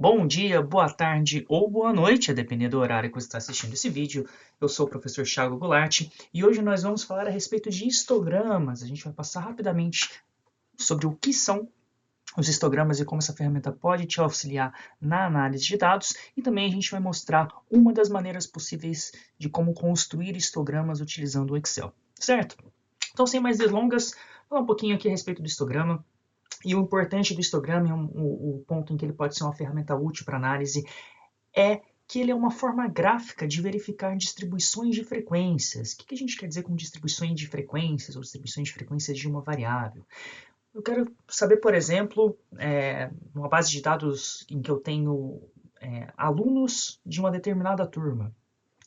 Bom dia, boa tarde ou boa noite, a depender do horário que você está assistindo esse vídeo. Eu sou o professor Thiago Goulart e hoje nós vamos falar a respeito de histogramas. A gente vai passar rapidamente sobre o que são os histogramas e como essa ferramenta pode te auxiliar na análise de dados, e também a gente vai mostrar uma das maneiras possíveis de como construir histogramas utilizando o Excel, certo? Então, sem mais delongas, falar um pouquinho aqui a respeito do histograma. E o importante do histograma, o ponto em que ele pode ser uma ferramenta útil para análise, é que ele é uma forma gráfica de verificar distribuições de frequências. O que a gente quer dizer com distribuições de frequências ou distribuições de frequências de uma variável? Eu quero saber, por exemplo, numa base de dados em que eu tenho alunos de uma determinada turma.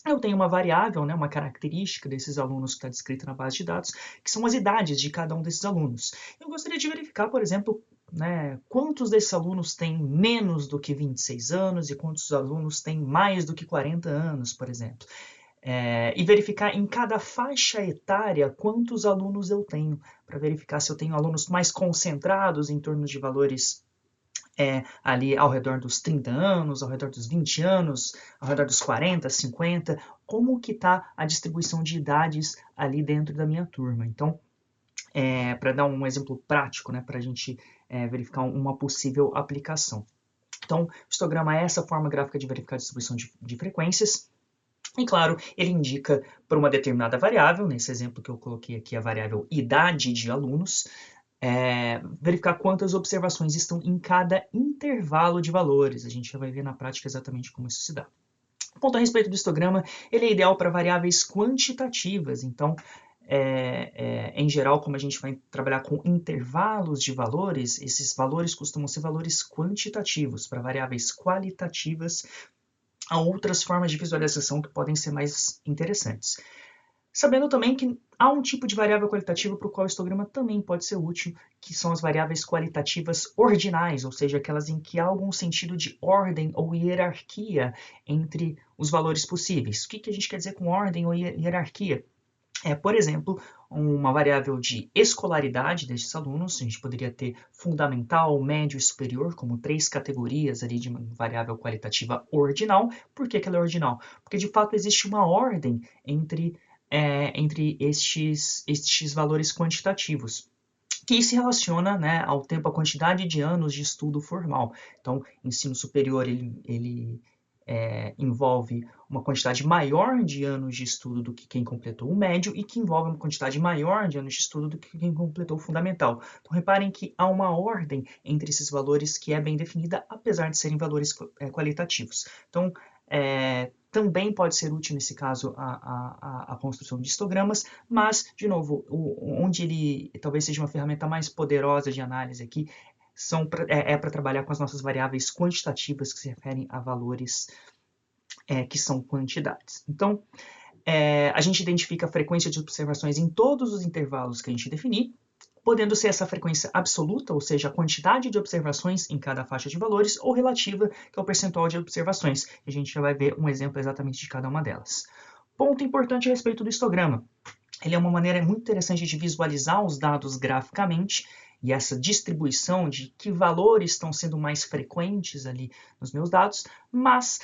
Eu tenho uma variável, né, uma característica desses alunos que está descrita na base de dados, que são as idades de cada um desses alunos. Eu gostaria de verificar, por exemplo, né, quantos desses alunos têm menos do que 26 anos e quantos alunos têm mais do que 40 anos, por exemplo. E verificar em cada faixa etária quantos alunos eu tenho, para verificar se eu tenho alunos mais concentrados em torno de valores ali ao redor dos 30 anos, ao redor dos 20 anos, ao redor dos 40, 50, como que está a distribuição de idades ali dentro da minha turma. Então, para dar um exemplo prático, né, para a gente verificar uma possível aplicação. Então, o histograma é essa forma gráfica de verificar a distribuição de frequências. E claro, ele indica para uma determinada variável, nesse exemplo que eu coloquei aqui a variável idade de alunos, verificar quantas observações estão em cada intervalo de valores. A gente já vai ver na prática exatamente como isso se dá. Ponto a respeito do histograma, ele é ideal para variáveis quantitativas, então, em geral, como a gente vai trabalhar com intervalos de valores, esses valores costumam ser valores quantitativos. Para variáveis qualitativas, há outras formas de visualização que podem ser mais interessantes. Sabendo também que há um tipo de variável qualitativa para o qual o histograma também pode ser útil, que são as variáveis qualitativas ordinais, ou seja, aquelas em que há algum sentido de ordem ou hierarquia entre os valores possíveis. O que a gente quer dizer com ordem ou hierarquia? Por exemplo, uma variável de escolaridade desses alunos. A gente poderia ter fundamental, médio e superior como 3 categorias ali de uma variável qualitativa ordinal. Por que ela é ordinal? Porque de fato existe uma ordem entre estes valores quantitativos, que se relaciona, né, ao tempo, à quantidade de anos de estudo formal. Então, ensino superior, ele envolve uma quantidade maior de anos de estudo do que quem completou o médio e que envolve uma quantidade maior de anos de estudo do que quem completou o fundamental. Então, reparem que há uma ordem entre esses valores que é bem definida, apesar de serem valores qualitativos. Então, também pode ser útil, nesse caso, a construção de histogramas, mas, de novo, onde ele talvez seja uma ferramenta mais poderosa de análise aqui, para trabalhar com as nossas variáveis quantitativas que se referem a valores que são quantidades. Então, a gente identifica a frequência de observações em todos os intervalos que a gente definir, podendo ser essa frequência absoluta, ou seja, a quantidade de observações em cada faixa de valores, ou relativa, que é o percentual de observações. A gente já vai ver um exemplo exatamente de cada uma delas. Ponto importante a respeito do histograma. Ele é uma maneira muito interessante de visualizar os dados graficamente, e essa distribuição de que valores estão sendo mais frequentes ali nos meus dados, mas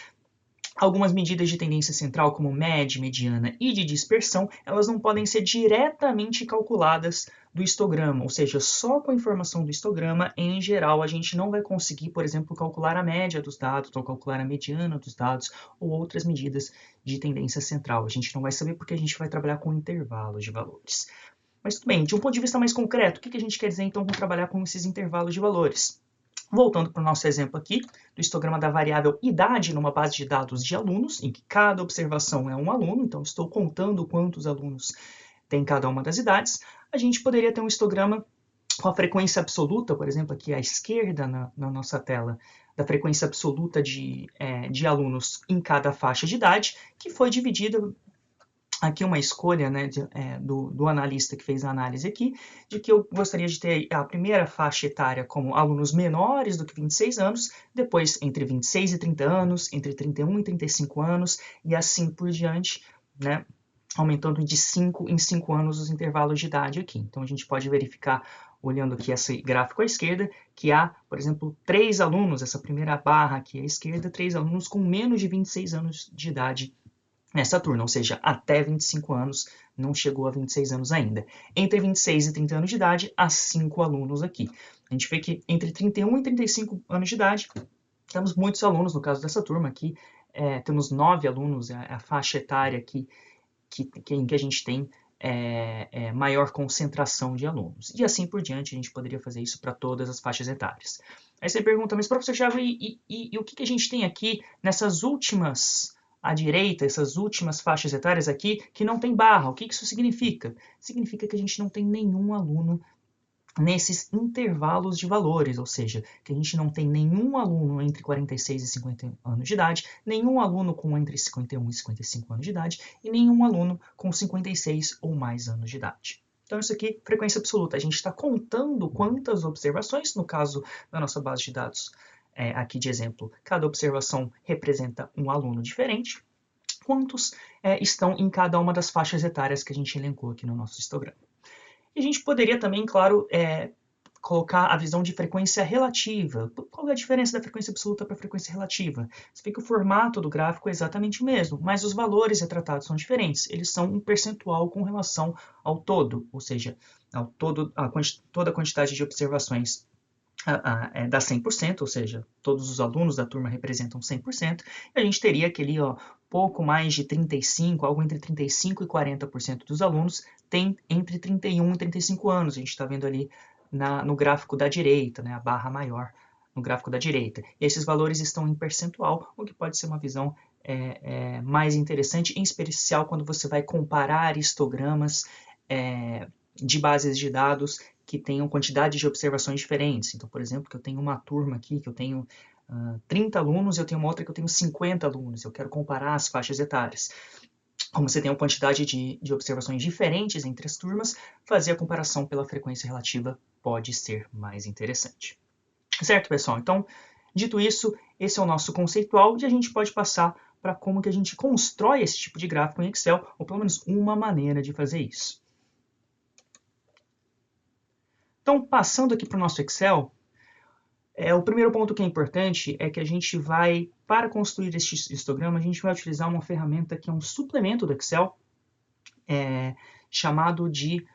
algumas medidas de tendência central, como média, mediana e de dispersão, elas não podem ser diretamente calculadas do histograma, ou seja, só com a informação do histograma, em geral, a gente não vai conseguir, por exemplo, calcular a média dos dados, ou calcular a mediana dos dados, ou outras medidas de tendência central. A gente não vai saber porque a gente vai trabalhar com intervalos de valores. Mas tudo bem, de um ponto de vista mais concreto, o que a gente quer dizer então com trabalhar com esses intervalos de valores? Voltando para o nosso exemplo aqui, do histograma da variável idade numa base de dados de alunos, em que cada observação é um aluno, então estou contando quantos alunos tem cada uma das idades, a gente poderia ter um histograma com a frequência absoluta, por exemplo, aqui à esquerda na nossa tela, da frequência absoluta de alunos em cada faixa de idade, que foi dividida. Aqui uma escolha, né, do analista que fez a análise aqui, de que eu gostaria de ter a primeira faixa etária como alunos menores do que 26 anos, depois entre 26 e 30 anos, entre 31 e 35 anos, e assim por diante, né, aumentando de 5 em 5 anos os intervalos de idade aqui. Então, a gente pode verificar olhando aqui esse gráfico à esquerda, que há, por exemplo, 3 alunos, essa primeira barra aqui à esquerda, 3 alunos com menos de 26 anos de idade nessa turma, ou seja, até 25 anos, não chegou a 26 anos ainda. Entre 26 e 30 anos de idade, há 5 alunos aqui. A gente vê que entre 31 e 35 anos de idade, temos muitos alunos, no caso dessa turma aqui, temos 9 alunos, é a faixa etária aqui em que a gente tem maior concentração de alunos. E assim por diante, a gente poderia fazer isso para todas as faixas etárias. Aí você pergunta, mas professor Thiago, e o que a gente tem aqui nessas últimas, à direita, essas últimas faixas etárias aqui, que não tem barra? O que isso significa? Significa que a gente não tem nenhum aluno nesses intervalos de valores, ou seja, que a gente não tem nenhum aluno entre 46 e 50 anos de idade, nenhum aluno com entre 51 e 55 anos de idade e nenhum aluno com 56 ou mais anos de idade. Então isso aqui, frequência absoluta, a gente está contando quantas observações, no caso da nossa base de dados aqui de exemplo, cada observação representa um aluno diferente, quantos estão em cada uma das faixas etárias que a gente elencou aqui no nosso histograma. E a gente poderia também, claro, colocar a visão de frequência relativa. Qual é a diferença da frequência absoluta para a frequência relativa? Você vê que o formato do gráfico é exatamente o mesmo, mas os valores retratados são diferentes. Eles são um percentual com relação ao todo, ou seja, ao todo, toda a quantidade de observações dá 100%, ou seja, todos os alunos da turma representam 100%, e a gente teria aquele pouco mais de 35%, algo entre 35% e 40% dos alunos tem entre 31 e 35 anos. A gente está vendo ali no gráfico da direita, né, a barra maior no gráfico da direita. E esses valores estão em percentual, o que pode ser uma visão mais interessante, em especial quando você vai comparar histogramas de bases de dados que tenham quantidade de observações diferentes. Então, por exemplo, que eu tenho uma turma aqui, que eu tenho 30 alunos, e eu tenho uma outra que eu tenho 50 alunos. Eu quero comparar as faixas etárias. Como você tem uma quantidade de observações diferentes entre as turmas, fazer a comparação pela frequência relativa pode ser mais interessante. Certo, pessoal? Então, dito isso, esse é o nosso conceitual e a gente pode passar para como que a gente constrói esse tipo de gráfico em Excel, ou pelo menos uma maneira de fazer isso. Então, passando aqui para o nosso Excel, o primeiro ponto que é importante é que a gente vai, para construir este histograma, a gente vai utilizar uma ferramenta que é um suplemento do Excel, chamado de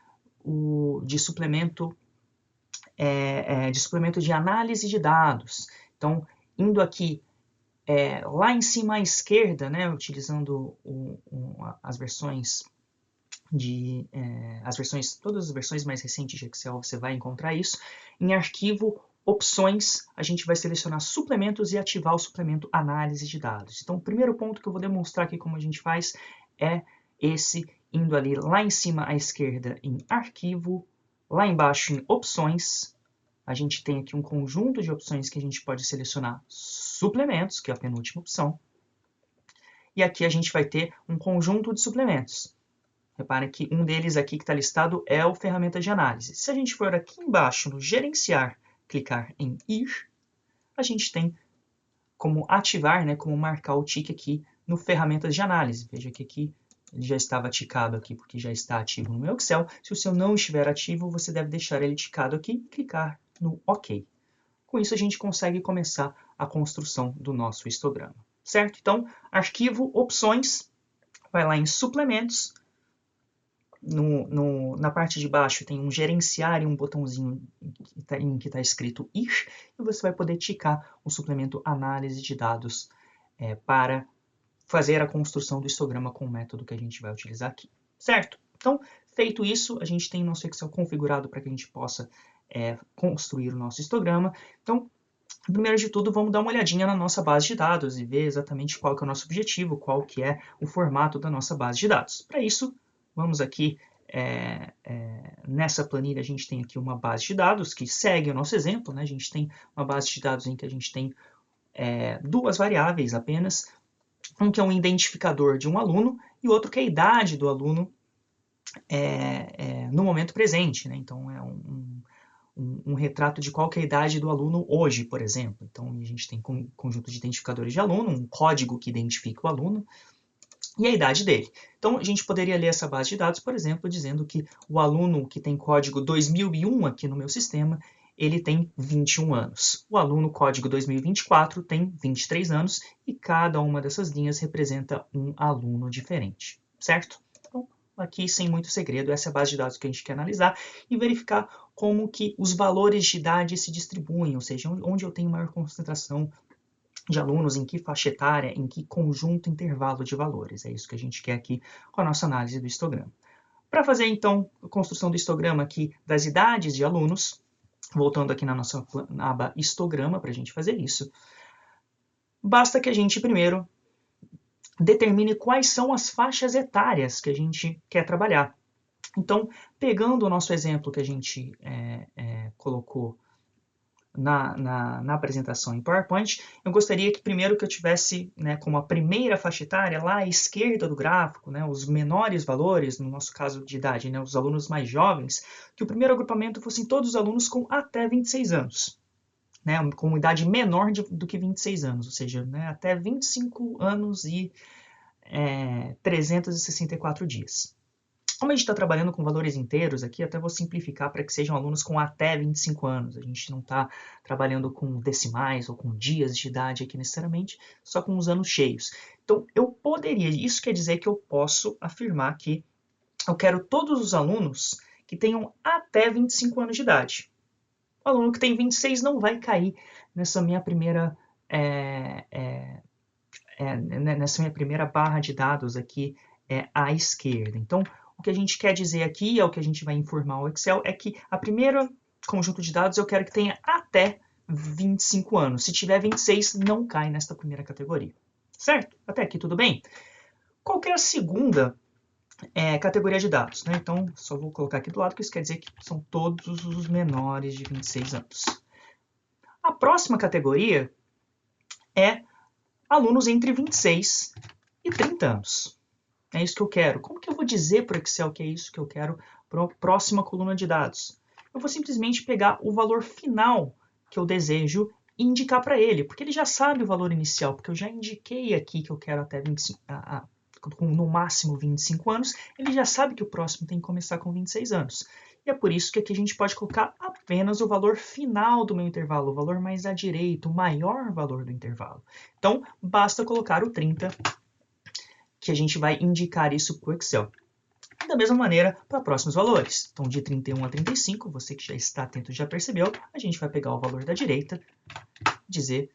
suplemento de análise de dados. Então, indo aqui lá em cima à esquerda, né, utilizando as versões todas as versões mais recentes de Excel, você vai encontrar isso. Em arquivo, opções, a gente vai selecionar suplementos e ativar o suplemento análise de dados. Então, o primeiro ponto que eu vou demonstrar aqui como a gente faz é esse, indo ali lá em cima à esquerda em arquivo, lá embaixo em opções, a gente tem aqui um conjunto de opções que a gente pode selecionar suplementos, que é a penúltima opção, e aqui a gente vai ter um conjunto de suplementos. Reparem que um deles aqui que está listado é o ferramenta de análise. Se a gente for aqui embaixo no gerenciar, clicar em ir, a gente tem como ativar, né, como marcar o tique aqui no ferramentas de análise. Veja que aqui ele já estava ticado aqui porque já está ativo no meu Excel. Se o seu não estiver ativo, você deve deixar ele ticado aqui e clicar no OK. Com isso a gente consegue começar a construção do nosso histograma. Certo? Então, arquivo, opções, vai lá em suplementos, na parte de baixo tem um gerenciar e um botãozinho que está escrito ir, e você vai poder ticar o suplemento análise de dados para fazer a construção do histograma com o método que a gente vai utilizar aqui. Certo? Então, feito isso, a gente tem nosso Excel configurado para que a gente possa construir o nosso histograma. Então, primeiro de tudo, vamos dar uma olhadinha na nossa base de dados e ver exatamente qual que é o nosso objetivo, qual que é o formato da nossa base de dados. Para isso, vamos aqui, nessa planilha a gente tem aqui uma base de dados que segue o nosso exemplo, né? A gente tem uma base de dados em que a gente tem duas variáveis apenas, um que é um identificador de um aluno e outro que é a idade do aluno no momento presente, né? Então, é um retrato de qual que é a idade do aluno hoje, por exemplo. Então, a gente tem um conjunto de identificadores de aluno, um código que identifica o aluno, e a idade dele. Então, a gente poderia ler essa base de dados, por exemplo, dizendo que o aluno que tem código 2001 aqui no meu sistema, ele tem 21 anos. O aluno código 2024 tem 23 anos e cada uma dessas linhas representa um aluno diferente, certo? Então, aqui, sem muito segredo, essa é a base de dados que a gente quer analisar e verificar como que os valores de idade se distribuem, ou seja, onde eu tenho maior concentração de alunos, em que faixa etária, em que conjunto intervalo de valores. É isso que a gente quer aqui com a nossa análise do histograma. Para fazer, então, a construção do histograma aqui das idades de alunos, voltando aqui na nossa aba histograma para a gente fazer isso, basta que a gente primeiro determine quais são as faixas etárias que a gente quer trabalhar. Então, pegando o nosso exemplo que a gente colocou na apresentação em PowerPoint, eu gostaria que primeiro que eu tivesse, né, como a primeira faixa etária lá à esquerda do gráfico, né, os menores valores, no nosso caso de idade, né, os alunos mais jovens, que o primeiro agrupamento fossem todos os alunos com até 26 anos. Né, com idade menor do que 26 anos, ou seja, né, até 25 anos e 364 dias. Como a gente está trabalhando com valores inteiros aqui, até vou simplificar para que sejam alunos com até 25 anos. A gente não está trabalhando com decimais ou com dias de idade aqui necessariamente, só com os anos cheios. Então, eu poderia, isso quer dizer que eu posso afirmar que eu quero todos os alunos que tenham até 25 anos de idade. O aluno que tem 26 não vai cair nessa minha primeira nessa minha primeira barra de dados aqui à esquerda. Então, o que a gente quer dizer aqui, é o que a gente vai informar ao Excel, é que a primeira conjunto de dados eu quero que tenha até 25 anos. Se tiver 26, não cai nesta primeira categoria. Certo? Até aqui tudo bem? Qual que é a segunda categoria de dados? Né? Então, só vou colocar aqui do lado, que isso quer dizer que são todos os menores de 26 anos. A próxima categoria é alunos entre 26 e 30 anos. É isso que eu quero. Como que eu vou dizer para o Excel que é isso que eu quero para a próxima coluna de dados? Eu vou simplesmente pegar o valor final que eu desejo e indicar para ele, porque ele já sabe o valor inicial, porque eu já indiquei aqui que eu quero até 25, com no máximo 25 anos, ele já sabe que o próximo tem que começar com 26 anos. E é por isso que aqui a gente pode colocar apenas o valor final do meu intervalo, o valor mais à direita, o maior valor do intervalo. Então, basta colocar o 30, que a gente vai indicar isso para o Excel. Da mesma maneira, para próximos valores. Então, de 31 a 35, você que já está atento já percebeu, a gente vai pegar o valor da direita, dizer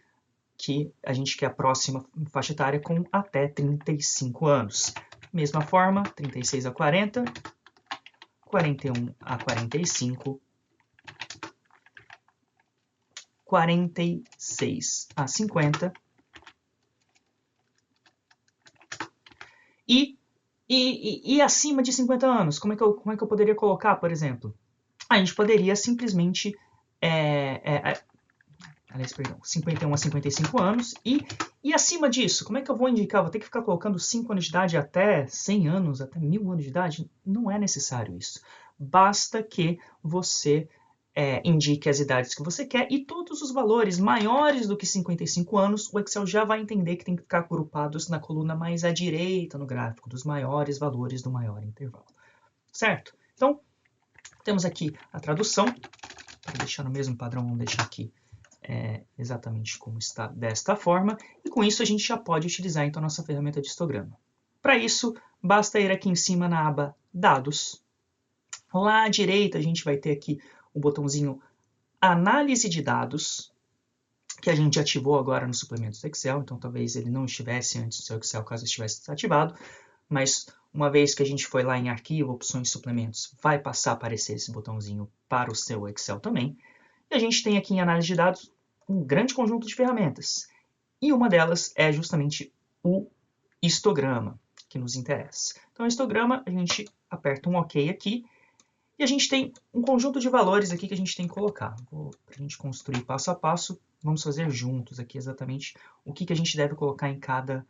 que a gente quer a próxima faixa etária com até 35 anos. Mesma forma, 36 a 40, 41 a 45, 46 a 50 e acima de 50 anos. Como é que eu poderia colocar, por exemplo? A gente poderia simplesmente 51 a 55 anos e acima disso, como é que eu vou indicar? Vou ter que ficar colocando 5 anos de idade até 100 anos, até 1000 anos de idade? Não é necessário isso. Basta que você indique as idades que você quer e todos os valores maiores do que 55 anos, o Excel já vai entender que tem que ficar agrupados na coluna mais à direita no gráfico, dos maiores valores do maior intervalo. Certo? Então, temos aqui a tradução. Para deixar no mesmo padrão, vamos deixar aqui exatamente como está desta forma. E com isso a gente já pode utilizar então a nossa ferramenta de histograma. Para isso, basta ir aqui em cima na aba Dados. Lá à direita a gente vai ter aqui o botãozinho Análise de Dados, que a gente ativou agora nos suplementos do Excel, então talvez ele não estivesse antes do seu Excel, caso estivesse desativado, mas uma vez que a gente foi lá em Arquivo, Opções e Suplementos, vai passar a aparecer esse botãozinho para o seu Excel também. E a gente tem aqui em Análise de Dados um grande conjunto de ferramentas, e uma delas é justamente o histograma, que nos interessa. Então, o histograma, a gente aperta um OK aqui, e a gente tem um conjunto de valores aqui que a gente tem que colocar. Para a gente construir passo a passo, vamos fazer juntos aqui exatamente o que a gente deve colocar em cada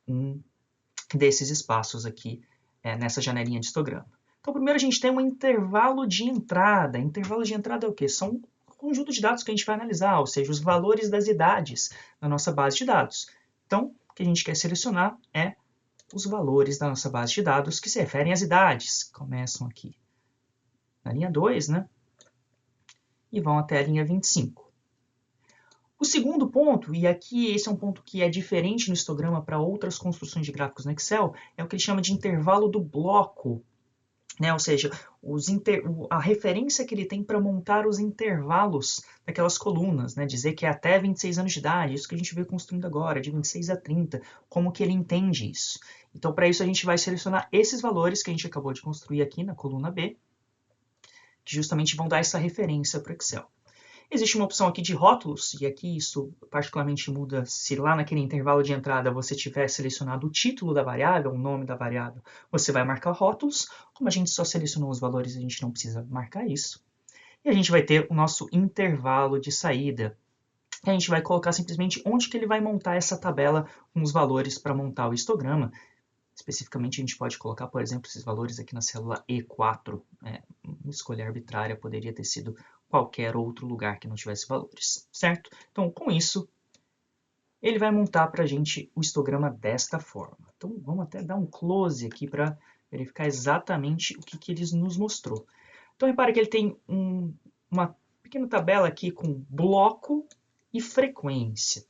um desses espaços aqui nessa janelinha de histograma. Então, primeiro a gente tem um intervalo de entrada. Intervalo de entrada é o quê? São um conjunto de dados que a gente vai analisar, ou seja, os valores das idades na nossa base de dados. Então, o que a gente quer selecionar é os valores da nossa base de dados que se referem às idades. Começam aqui na linha 2, né? E vão até a linha 25. O segundo ponto, e aqui esse é um ponto que é diferente no histograma para outras construções de gráficos no Excel, é o que ele chama de intervalo do bloco, né? Ou seja, a referência que ele tem para montar os intervalos daquelas colunas, né? Dizer que é até 26 anos de idade, isso que a gente vê construindo agora, de 26 a 30, como que ele entende isso. Então, para isso, a gente vai selecionar esses valores que a gente acabou de construir aqui na coluna B, que justamente vão dar essa referência para o Excel. Existe uma opção aqui de rótulos, e aqui isso particularmente muda se lá naquele intervalo de entrada você tiver selecionado o título da variável, o nome da variável, você vai marcar rótulos. Como a gente só selecionou os valores, a gente não precisa marcar isso. E a gente vai ter o nosso intervalo de saída. E a gente vai colocar simplesmente onde que ele vai montar essa tabela com os valores para montar o histograma. Especificamente, a gente pode colocar, por exemplo, esses valores aqui na célula E4. Uma escolha arbitrária poderia ter sido qualquer outro lugar que não tivesse valores, certo? Então, com isso, ele vai montar para a gente o histograma desta forma. Então, vamos até dar um close aqui para verificar exatamente o que ele nos mostrou. Então, repare que ele tem uma pequena tabela aqui com bloco e frequência.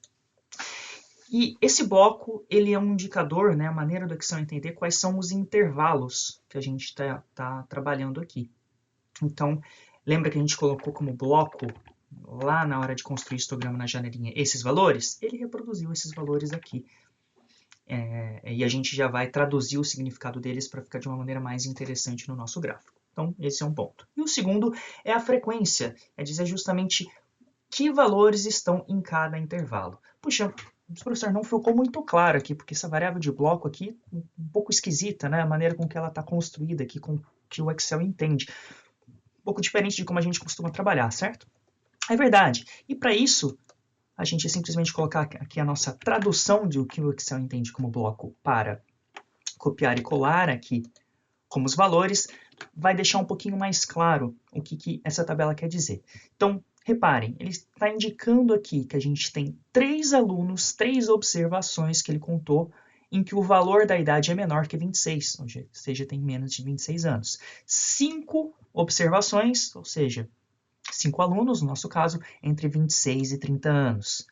E esse bloco, ele é um indicador, né, a maneira do Excel entender quais são os intervalos que a gente está trabalhando aqui. Então, lembra que a gente colocou como bloco, lá na hora de construir o histograma na janelinha, esses valores? Ele reproduziu esses valores aqui. E a gente já vai traduzir o significado deles para ficar de uma maneira mais interessante no nosso gráfico. Então, esse é um ponto. E o segundo é a frequência, é dizer justamente que valores estão em cada intervalo. Puxa, professor, não ficou muito claro aqui, porque essa variável de bloco aqui é um pouco esquisita, né? A maneira com que ela está construída aqui, com que o Excel entende. Um pouco diferente de como a gente costuma trabalhar, certo? É verdade. E para isso, a gente simplesmente colocar aqui a nossa tradução de o que o Excel entende como bloco para copiar e colar aqui como os valores, vai deixar um pouquinho mais claro o que essa tabela quer dizer. Então, reparem, ele está indicando aqui que a gente tem 3 alunos, 3 observações que ele contou, em que o valor da idade é menor que 26, ou seja, tem menos de 26 anos. 5 observações, ou seja, 5 alunos, no nosso caso, entre 26 e 30 anos.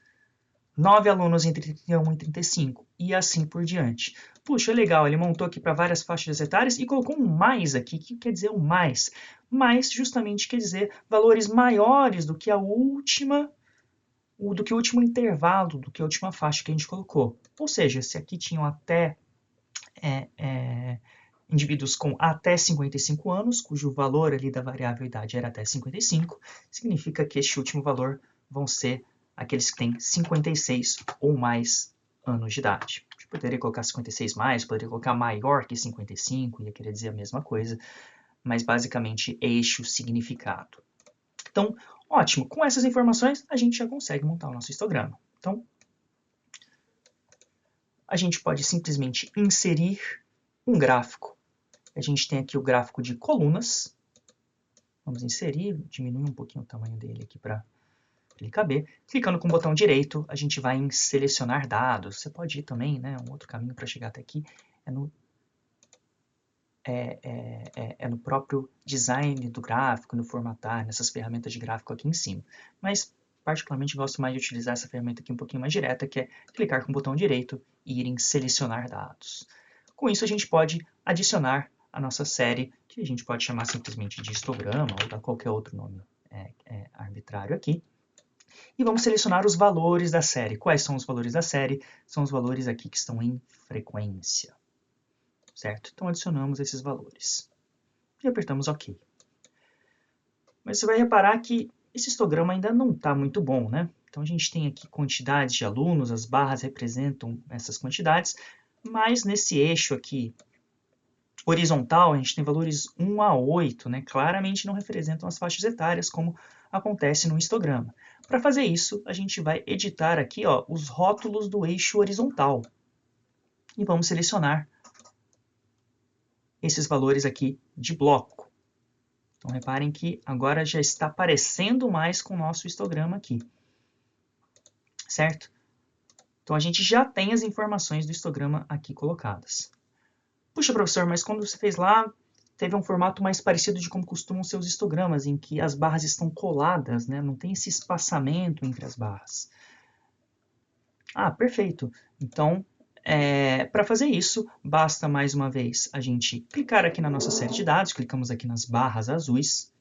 9 alunos entre 31 e 35, e assim por diante. Puxa, legal, ele montou aqui para várias faixas etárias e colocou um mais aqui. O que quer dizer um mais? Mais justamente quer dizer valores maiores do que o último intervalo, do que a última faixa que a gente colocou. Ou seja, se aqui tinham até indivíduos com até 55 anos, cujo valor ali da variável idade era até 55, significa que este último valor vão ser aqueles que têm 56 ou mais anos de idade. A gente poderia colocar 56 mais, poderia colocar maior que 55, ia querer dizer a mesma coisa, mas basicamente este o significado. Então, ótimo, com essas informações a gente já consegue montar o nosso histograma. Então, a gente pode simplesmente inserir um gráfico. A gente tem aqui o gráfico de colunas. Vamos inserir, diminuir um pouquinho o tamanho dele aqui para ele caber. Clicando com o botão direito, a gente vai em selecionar dados. Você pode ir também, né? Um outro caminho para chegar até aqui é no próprio design do gráfico, no formatar, nessas ferramentas de gráfico aqui em cima. Mas, particularmente, gosto mais de utilizar essa ferramenta aqui um pouquinho mais direta, que é clicar com o botão direito e ir em selecionar dados. Com isso, a gente pode adicionar a nossa série, que a gente pode chamar simplesmente de histograma ou dar qualquer outro nome arbitrário aqui. E vamos selecionar os valores da série. Quais são os valores da série? São os valores aqui que estão em frequência. Certo? Então, adicionamos esses valores. E apertamos OK. Mas você vai reparar que esse histograma ainda não está muito bom, né? Então, a gente tem aqui quantidades de alunos, as barras representam essas quantidades, mas nesse eixo aqui horizontal, a gente tem valores 1 a 8, né? Claramente não representam as faixas etárias, como acontece no histograma. Para fazer isso, a gente vai editar aqui os rótulos do eixo horizontal. E vamos selecionar esses valores aqui de bloco. Então, reparem que agora já está parecendo mais com o nosso histograma aqui. Certo? Então, a gente já tem as informações do histograma aqui colocadas. Puxa, professor, mas quando você fez lá, teve um formato mais parecido de como costumam ser os histogramas, em que as barras estão coladas, né? Não tem esse espaçamento entre as barras. Ah, perfeito. Então, para fazer isso, basta mais uma vez a gente clicar aqui na nossa série de dados, clicamos aqui nas barras azuis.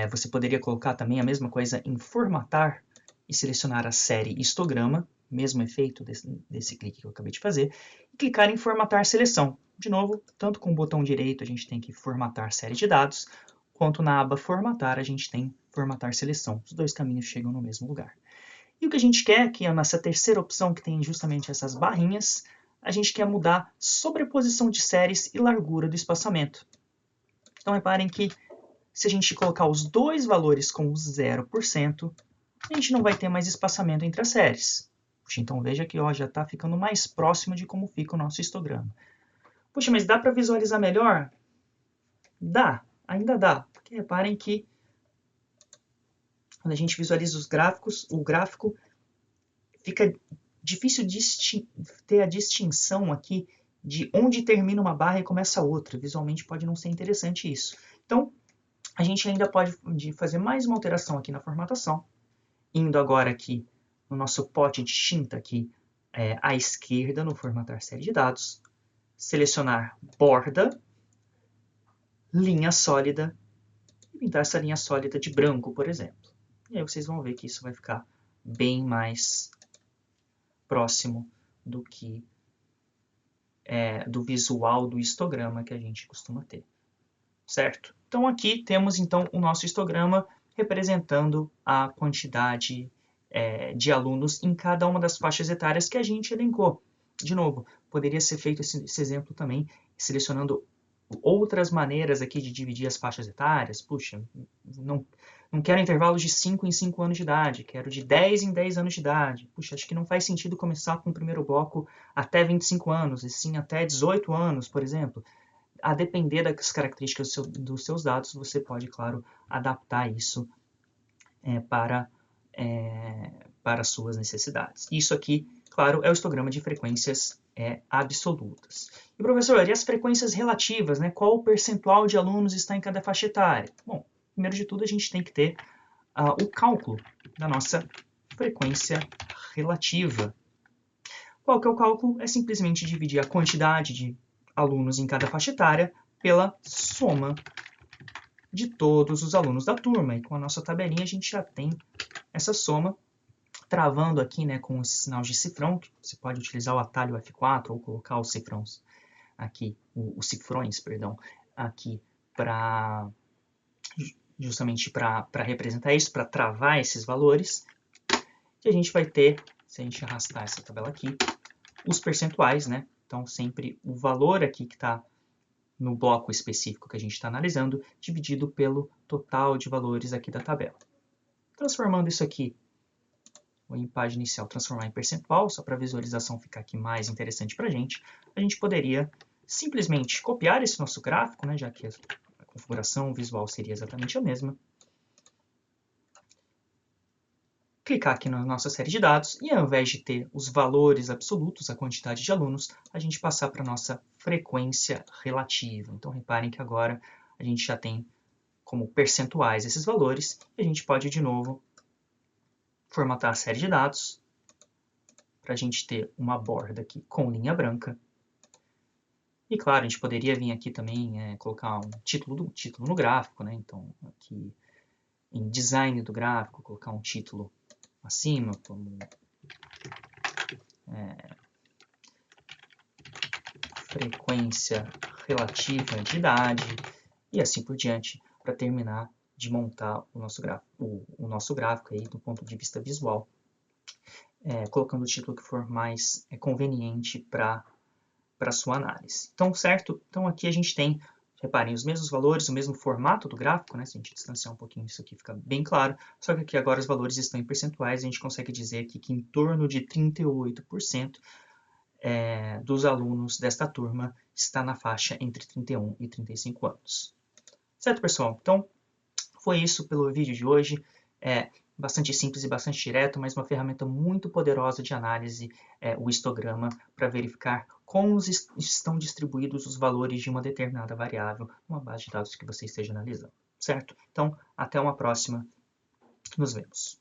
Você poderia colocar também a mesma coisa em formatar e selecionar a série histograma, mesmo efeito desse clique que eu acabei de fazer, e clicar em formatar seleção. De novo, tanto com o botão direito a gente tem que formatar série de dados, quanto na aba formatar a gente tem formatar seleção. Os dois caminhos chegam no mesmo lugar. E o que a gente quer, que é nessa terceira opção que tem justamente essas barrinhas, a gente quer mudar sobreposição de séries e largura do espaçamento. Então reparem que se a gente colocar os dois valores com 0%, a gente não vai ter mais espaçamento entre as séries. Puxa, então veja que já está ficando mais próximo de como fica o nosso histograma. Puxa, mas dá para visualizar melhor? Dá, ainda dá. Porque reparem que quando a gente visualiza os gráficos, o gráfico fica difícil ter a distinção aqui de onde termina uma barra e começa a outra. Visualmente pode não ser interessante isso. Então, a gente ainda pode fazer mais uma alteração aqui na formatação, indo agora aqui no nosso pote de tinta aqui à esquerda no formatar série de dados, selecionar borda, linha sólida, e pintar essa linha sólida de branco, por exemplo. E aí vocês vão ver que isso vai ficar bem mais próximo do que do visual do histograma que a gente costuma ter, certo? Então aqui temos então o nosso histograma representando a quantidade de alunos em cada uma das faixas etárias que a gente elencou. De novo, poderia ser feito esse exemplo também, selecionando outras maneiras aqui de dividir as faixas etárias. Puxa, não quero intervalos de 5 em 5 anos de idade, quero de 10 em 10 anos de idade. Puxa, acho que não faz sentido começar com o primeiro bloco até 25 anos, e sim até 18 anos, por exemplo. A depender das características dos seus dados, você pode, claro, adaptar isso para as suas necessidades. Isso aqui, claro, é o histograma de frequências absolutas. E, professor, e as frequências relativas, né? Qual o percentual de alunos está em cada faixa etária? Bom, primeiro de tudo, a gente tem que ter o cálculo da nossa frequência relativa. Qual que é o cálculo? É simplesmente dividir a quantidade de alunos em cada faixa etária pela soma de todos os alunos da turma. E com a nossa tabelinha a gente já tem essa soma, travando aqui, né, com os sinais de cifrão, que você pode utilizar o atalho F4 ou colocar os cifrões aqui, os cifrões, perdão, aqui justamente para representar isso, para travar esses valores. E a gente vai ter, se a gente arrastar essa tabela aqui, os percentuais, né? Então sempre o valor aqui que está no bloco específico que a gente está analisando, dividido pelo total de valores aqui da tabela. Transformando isso aqui em página inicial, transformar em percentual, só para a visualização ficar aqui mais interessante para a gente poderia simplesmente copiar esse nosso gráfico, né, já que a configuração visual seria exatamente a mesma. Clicar aqui na nossa série de dados e ao invés de ter os valores absolutos, a quantidade de alunos, a gente passar para a nossa frequência relativa. Então reparem que agora a gente já tem como percentuais esses valores e a gente pode de novo formatar a série de dados para a gente ter uma borda aqui com linha branca. E claro, a gente poderia vir aqui também colocar um título no gráfico, né? Então aqui em design do gráfico, colocar um título acima, como frequência relativa de idade, e assim por diante, para terminar de montar o nosso gráfico aí, do ponto de vista visual, colocando o título que for mais conveniente para a sua análise. Então, certo? Então aqui a gente tem, reparem, os mesmos valores, o mesmo formato do gráfico, né? Se a gente distanciar um pouquinho isso aqui fica bem claro, só que aqui agora os valores estão em percentuais, a gente consegue dizer aqui que em torno de 38% dos alunos desta turma está na faixa entre 31 e 35 anos. Certo, pessoal? Então, foi isso pelo vídeo de hoje. Bastante simples e bastante direto, mas uma ferramenta muito poderosa de análise, o histograma, para verificar como estão distribuídos os valores de uma determinada variável numa base de dados que você esteja analisando, certo? Então, até uma próxima. Nos vemos.